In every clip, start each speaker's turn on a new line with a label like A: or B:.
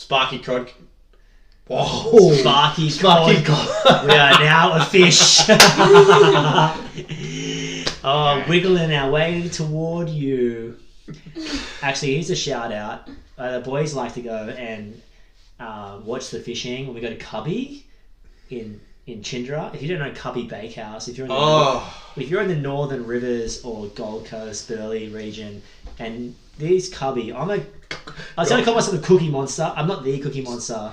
A: Sparky Cod.
B: Whoa. Sparky Cod. We are now a fish. Wiggling our way toward you. Actually, here's a shout out. The boys like to go and watch the fishing when we go to Cubby in Chindra. If you don't know Cubby Bakehouse, if you're in the Northern Rivers or Gold Coast, Burleigh region, and these Cubby, I was going to call myself a cookie monster. I'm not the cookie monster.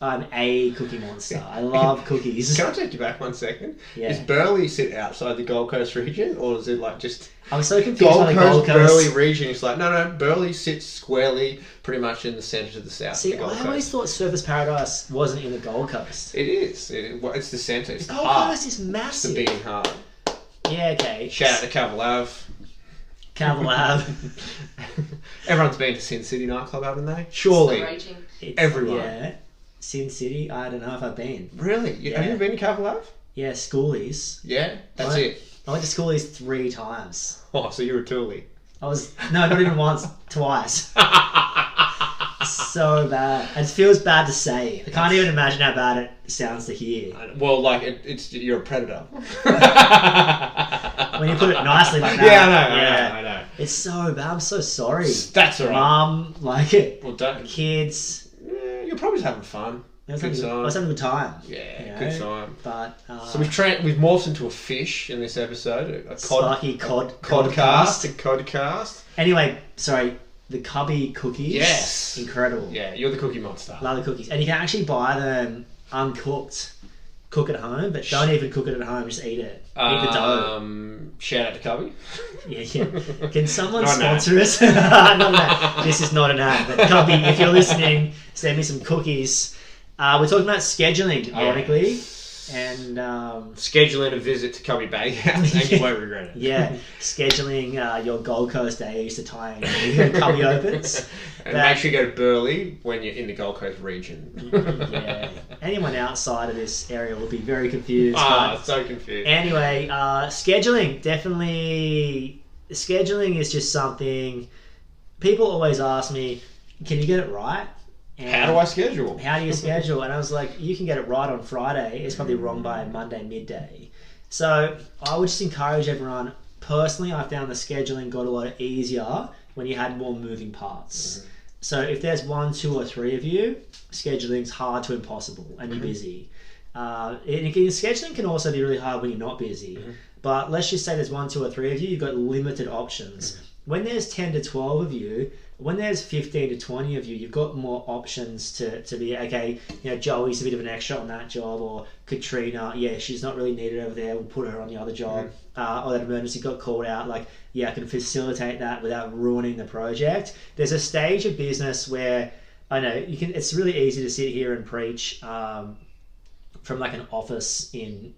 B: I'm a cookie monster. I love cookies.
A: Can I take you back 1 second?
B: Yeah.
A: Does Burleigh sit outside the Gold Coast region, or is it like just
B: I'm so confused by the Gold Coast.
A: Burleigh region? It's like no. Burleigh sits squarely, pretty much in the centre of the south.
B: See,
A: of the Gold
B: I always thought Surfers Paradise wasn't in the Gold Coast.
A: It is. It's the centre. It's
B: the
A: the
B: Gold
A: heart.
B: Coast is massive.
A: It's the beating heart.
B: Yeah. Okay.
A: Shout out to Cavill Ave.
B: Cavill Ave.
A: Everyone's been to Sin City nightclub, haven't they? Surely. Everyone.
B: Yeah. Sin City, I don't know if I've been.
A: Really? Have you been to Cavill Ave?
B: Yeah, schoolies.
A: Yeah, that's it.
B: I went to schoolies 3 times.
A: Oh, so you're a toolie.
B: No, not even once, twice. So bad. It feels bad to say. I can't even imagine how bad it sounds to hear.
A: Well, like, you're a predator.
B: When you put it nicely like that.
A: Yeah, I know.
B: It's so bad. I'm so sorry.
A: That's alright.
B: Mum, like it.
A: Well, don't.
B: Kids.
A: You're probably just having fun.
B: I was having a good time.
A: Yeah, good time.
B: But
A: so we've morphed into a fish in this episode. A
B: Sparky Cod-Cast.
A: Cod-Cast. A Cod-Cast.
B: Anyway, sorry, the Cubby cookies.
A: Yes.
B: Incredible.
A: Yeah, you're the cookie monster.
B: Love the cookies. And you can actually buy them uncooked. Cook at home, but don't even cook it at home. Just eat it. Eat the dough.
A: Shout out to Cubby.
B: Yeah. Can someone sponsor us? Not an ad. This is not an ad. But Cubby, if you're listening, send me some cookies. We're talking about scheduling, ironically. And
A: scheduling a visit to Cubby Bakehouse and you won't regret it.
B: Yeah, scheduling your Gold Coast days to tie in Cubby opens.
A: And make sure you go to Burleigh when you're in the Gold Coast region.
B: Yeah, anyone outside of this area will be very confused.
A: So confused.
B: Anyway, scheduling, definitely. Scheduling is just something people always ask me, can you get it right? And
A: how do I schedule?
B: How do you schedule? And I was like, you can get it right on Friday. It's probably wrong by Monday midday. So I would just encourage everyone. Personally, I found the scheduling got a lot easier when you had more moving parts. Mm-hmm. So if there's 1, 2, or 3 of you, scheduling's hard to impossible and you're busy. Scheduling can also be really hard when you're not busy. Mm-hmm. But let's just say there's 1, 2, or 3 of you, you've got limited options. Mm-hmm. When there's 10 to 12 of you, when there's 15 to 20 of you, you've got more options to be, okay, Joey's a bit of an extra on that job, or Katrina, she's not really needed over there, we'll put her on the other job. Or that emergency got called out, I can facilitate that without ruining the project. There's a stage of business where, I know, it's really easy to sit here and preach from an office in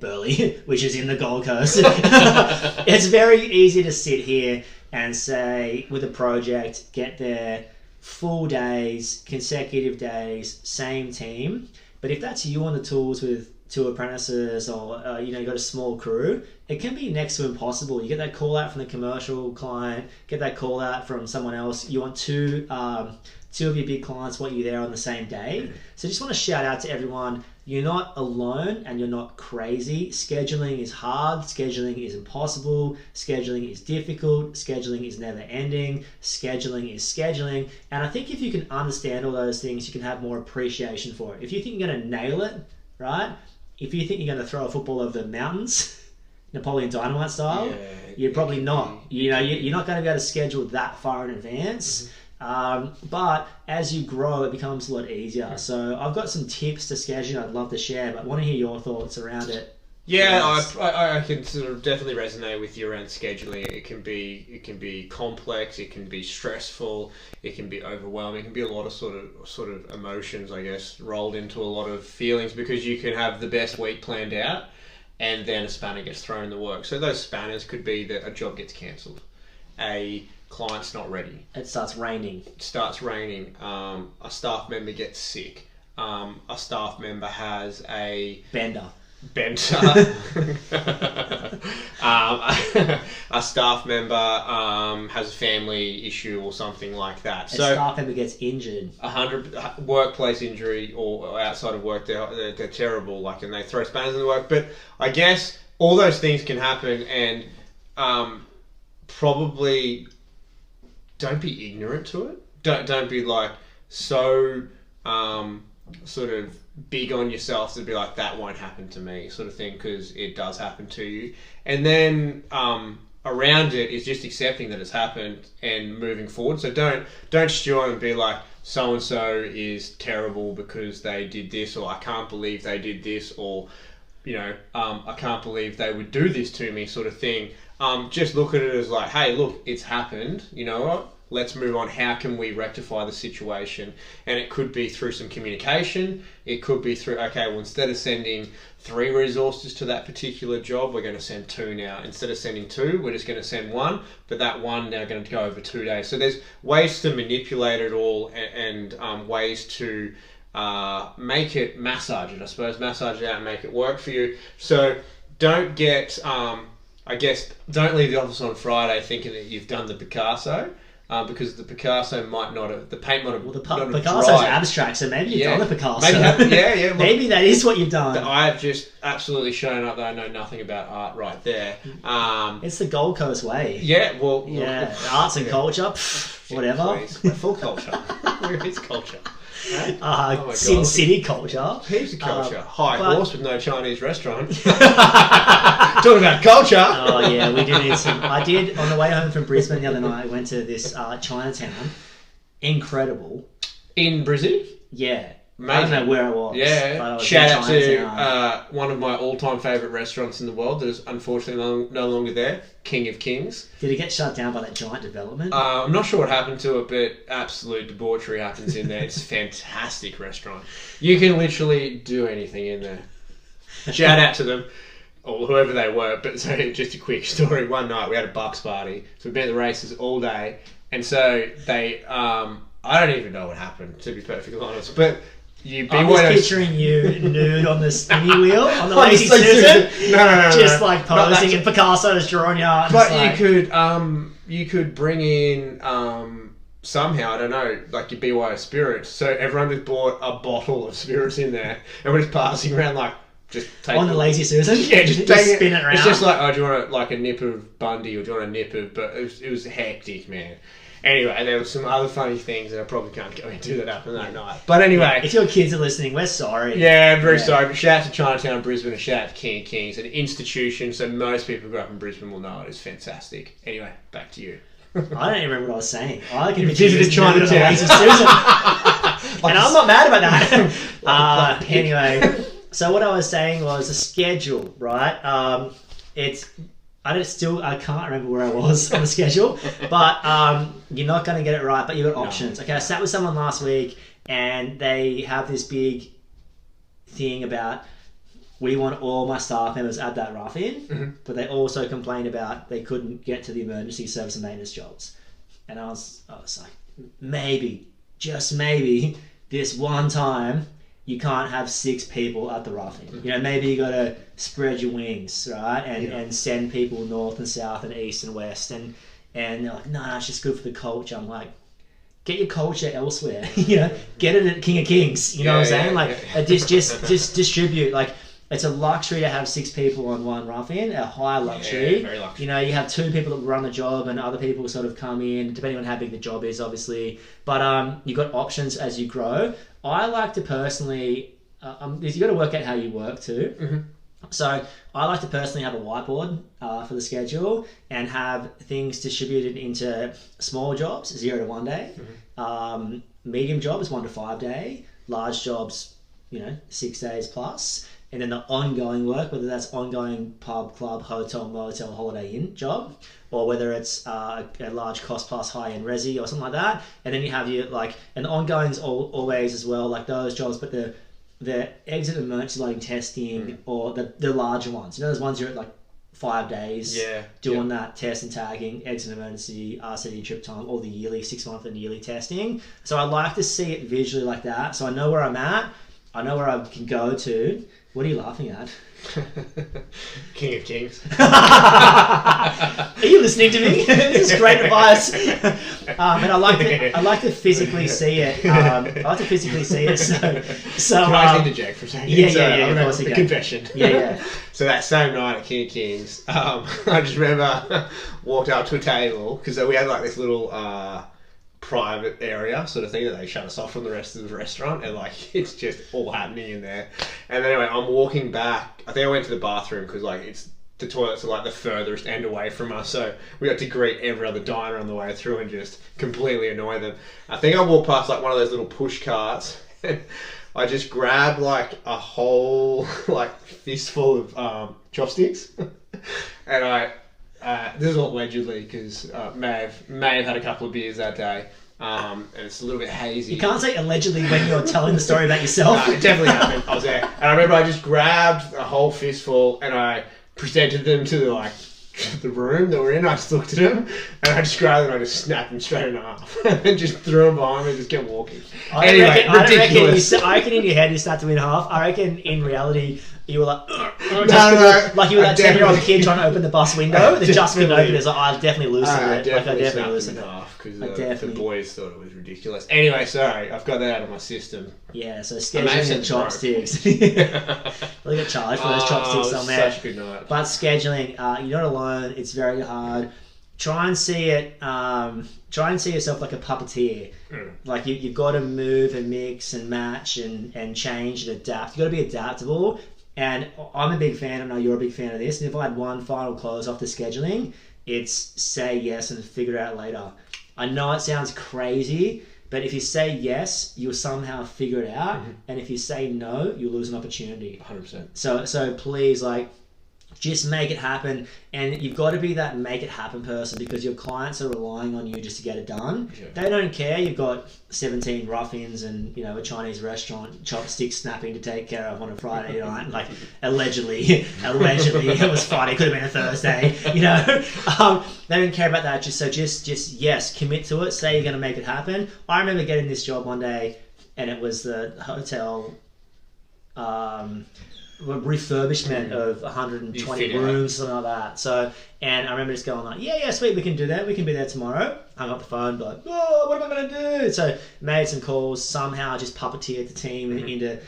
B: Burleigh, which is in the Gold Coast. It's very easy to sit here and say, with a project, get there, full days, consecutive days, same team. But if that's you on the tools with 2 apprentices, or you've got a small crew, it can be next to impossible. You get that call out from the commercial client, get that call out from someone else. You want two of your big clients want you there on the same day. So just want to shout out to everyone. You're not alone and you're not crazy. Scheduling is hard. Scheduling is impossible. Scheduling is difficult. Scheduling is never ending. Scheduling is scheduling. And I think if you can understand all those things, you can have more appreciation for it. If you think you're going to nail it, right? If you think you're going to throw a football over the mountains, Napoleon Dynamite style, you're probably not. You're not going to be able to schedule that far in advance. Mm-hmm. But as you grow, it becomes a lot easier. So I've got some tips to scheduling I'd love to share, but I want to hear your thoughts around it.
A: Yeah, I can sort of definitely resonate with you around scheduling. It can be complex, it can be stressful, it can be overwhelming, it can be a lot of sort of emotions, I guess, rolled into a lot of feelings, because you can have the best week planned out and then a spanner gets thrown in the works. So those spanners could be that a job gets cancelled, a client's not ready.
B: It starts raining.
A: A staff member gets sick. A staff member has a
B: bender.
A: bent a staff member has a family issue or something like that.
B: A staff member gets injured.
A: 100 workplace injury or outside of work, they're terrible. Like, and they throw spanners in the work. But I guess all those things can happen, and probably don't be ignorant to it. Don't be like so sort of big on yourself to be like, that won't happen to me, sort of thing, because it does happen to you. And then around it is just accepting that it's happened and moving forward. So don't stew on and be like, so and so is terrible because they did this, or I can't believe they did this, or I can't believe they would do this to me, sort of thing. Just look at it as like, hey, look, it's happened. You know what? Let's move on. How can we rectify the situation? And it could be through some communication. It could be through, okay, well, instead of sending 3 resources to that particular job, we're going to send 2 now. Instead of sending 2, we're just going to send 1, but that 1 now going to go over 2 days. So there's ways to manipulate it all, and ways to make it, massage it, I suppose, massage it out and make it work for you. So don't get, don't leave the office on Friday thinking that you've done the Picasso. Because the Picasso might not have, the paint might have.
B: Well, the Picasso's abstract, so maybe you've done the Picasso.
A: Maybe, look,
B: maybe that is what you've done.
A: I have just absolutely shown up that I know nothing about art right there.
B: It's the Gold Coast way.
A: Yeah, well,
B: yeah, arts and culture, whatever.
A: We're full culture. Where is culture?
B: Sin City culture.
A: Heaps of culture. Horse with no Chinese restaurant. Talking about culture.
B: Oh yeah, we do need some. I did on the way home from Brisbane the other night. I went to this Chinatown. Incredible.
A: In Brisbane?
B: Yeah.
A: Amazing.
B: I don't know where it was.
A: Yeah. Shout out to one of my all-time favourite restaurants in the world that is unfortunately no longer there, King of Kings.
B: Did it get shut down by that giant development?
A: I'm not sure what happened to it, but absolute debauchery happens in there. It's a fantastic restaurant. You can literally do anything in there. Shout out to them, or whoever they were. But so, just a quick story. One night we had a Bucks party, so we've been at the races all day, and so they, I don't even know what happened, to be perfectly honest, but
B: I was picturing you nude on the spinny wheel on the Lazy Susan.
A: No.
B: Just like posing, and Picasso's drawing you out.
A: But you could bring in somehow, I don't know, like your BYO spirits. So everyone just bought a bottle of spirits in there, and we're just passing around like, just take
B: on the Lazy Susan.
A: Yeah, just
B: spin it around.
A: It's just like, oh, do you want like a nip of Bundy, or do you want a nip of? But it was hectic, man. Anyway, there were some other funny things that I probably can't go into that happened that night. But anyway.
B: If your kids are listening, we're sorry.
A: Yeah, I'm very sorry. But shout out to Chinatown, Brisbane, and shout out to King of Kings, an institution, so most people who grew up in Brisbane will know it. It's fantastic. Anyway, back to you.
B: I don't even remember what I was saying. I can
A: visited Chinatown.
B: And I'm not mad about that. Anyway, so what I was saying was a schedule, right? I can't remember where I was on the schedule, but you're not going to get it right, but you've got options. Okay, I sat with someone last week, and they have this big thing about, we want all my staff members at that rough-in, but they also complained about they couldn't get to the emergency service and maintenance jobs. And I was like, maybe, just maybe, this one time, you can't have 6 people at the rough-in. You know, maybe you got to spread your wings, right? And send people north and south and east and west. And they're like, no, it's just good for the culture. I'm like, get your culture elsewhere. Get it at King of Kings. You know what I'm saying? Just distribute. Like, it's a luxury to have 6 people on one rough-in, a high luxury.
A: Yeah, very luxury.
B: You have 2 people that run the job, and other people sort of come in, depending on how big the job is, obviously. But you've got options as you grow. I like to personally, you've got to work out how you work too.
A: Mm-hmm.
B: So I like to personally have a whiteboard for the schedule and have things distributed into small jobs, 0 to 1 day, medium jobs, 1 to 5 day, large jobs, 6 days plus, and then the ongoing work, whether that's ongoing pub, club, hotel, motel, holiday inn job, or whether it's a large cost plus high-end resi or something like that. And then you have your, and ongoing's always as well, like those jobs, but the exit and emergency lighting testing, or the larger ones. Those ones you're at 5 days doing that test and tagging, exit and emergency, RCD trip time, all the yearly, 6 month and yearly testing. So I like to see it visually like that, so I know where I'm at. I know where I can go to. What are you laughing at?
A: King of Kings.
B: Are you listening to me? This is great advice. And I like to physically see it. I like to physically see it. So
A: Can I just interject for a second?
B: Yeah. Of course you can.
A: Confession.
B: Yeah.
A: So that same night at King of Kings, I just remember walked up to a table because we had like this little private area sort of thing that they shut us off from the rest of the restaurant, and like it's just all happening in there. And then anyway, I'm walking back. I think I went to the bathroom because like the toilets are like the furthest end away from us, so we got to greet every other diner on the way through and just completely annoy them. I think I walked past like one of those little push carts and I just grabbed like a whole like fistful of chopsticks and I this is all allegedly because may have had a couple of beers that day, and it's a little bit hazy. You
B: can't say allegedly when you're telling the story about yourself.
A: No, it definitely happened. I was there, and I remember I just grabbed a whole fistful and I presented them to like the room that we're in. I just looked at them and I just grabbed them and I just snapped them straight in half and just threw them behind me and just kept walking.
B: I reckon in your head you snapped them in half. I reckon in reality you were like,
A: no,
B: like you were that 10-year-old kid trying to open the bus window that just couldn't open it. Like, I definitely loosened it. I definitely loosened it.
A: Because the boys thought it was ridiculous. Anyway, sorry, I've got that out of my system.
B: Yeah, so scheduling and chopsticks. We'll get charged for those chopsticks somewhere.
A: Such a good night.
B: But scheduling, you're not alone. It's very hard. Try and see it. Try and see yourself like a puppeteer. Like you've got to move and mix and match and change and adapt. You've got to be adaptable. And I'm a big fan. I know you're a big fan of this. And if I had one final close off the scheduling, it's say yes and figure it out later. I know it sounds crazy, but if you say yes, you'll somehow figure it out. And if you say no, you'll lose an opportunity.
A: 100%.
B: So please, like, just make it happen. And you've got to be that make it happen person because your clients are relying on you just to get it done.
A: Yeah.
B: They don't care. You've got 17 ruffians and, you know, a Chinese restaurant, chopsticks snapping to take care of on a Friday night. Like, allegedly, it was Friday. It could have been a Thursday, you know. They don't care about that. Just yes, commit to it. Say you're going to make it happen. I remember getting this job one day and it was the hotel refurbishment of 120 rooms, something like that. So, and I remember just going like, yeah, sweet, we can do that. We can be there tomorrow. Hung up the phone, like, oh, what am I going to do? So, made some calls, somehow just puppeteered the team into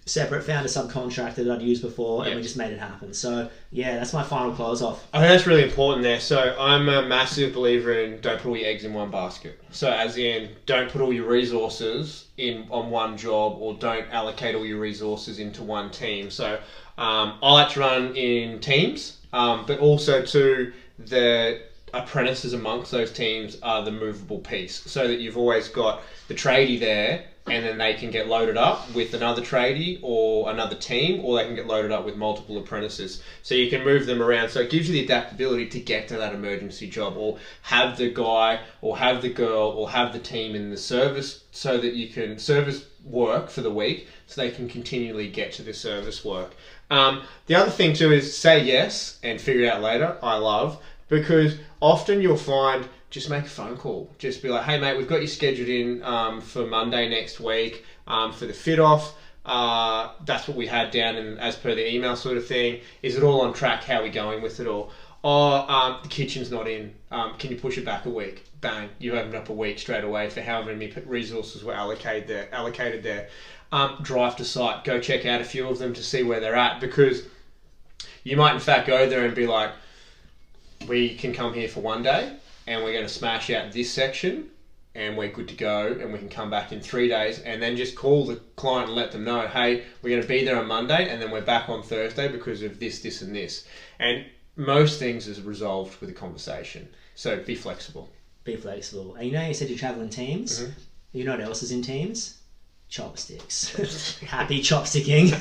B: separate, found a subcontractor that I'd used before, and we just made it happen. So, yeah, that's my final close off.
A: I think that's really important there. So, I'm a massive believer in don't put all your eggs in one basket. So, as in, don't put all your resources on one job or don't allocate all your resources into one team. So, I like to run in teams, but also too, the apprentices amongst those teams are the movable piece so that you've always got the tradie there and then they can get loaded up with another tradie or another team, or they can get loaded up with multiple apprentices. So you can move them around. So it gives you the adaptability to get to that emergency job, or have the guy or have the girl or have the team in the service so that you can service work for the week so they can continually get to the service work. The other thing too is say yes and figure it out later. I love, because often you'll find just make a phone call. Just be like, hey mate, we've got you scheduled in for Monday next week for the fit off. That's what we had down in, as per the email sort of thing. Is it all on track? How are we going with it all? Or the kitchen's not in. Can you push it back a week? Bang, you opened up a week straight away for however many resources were allocated there. Drive to site, go check out a few of them to see where they're at, because you might in fact go there and be like, we can come here for one day and we're going to smash out this section and we're good to go and we can come back in 3 days, and then just call the client and let them know, hey, we're going to be there on Monday and then we're back on Thursday because of this and this. And most things is resolved with a conversation. So be flexible.
B: Be flexible. And you said you travel in teams. You know what else is in teams? Chopsticks. Happy chopsticking.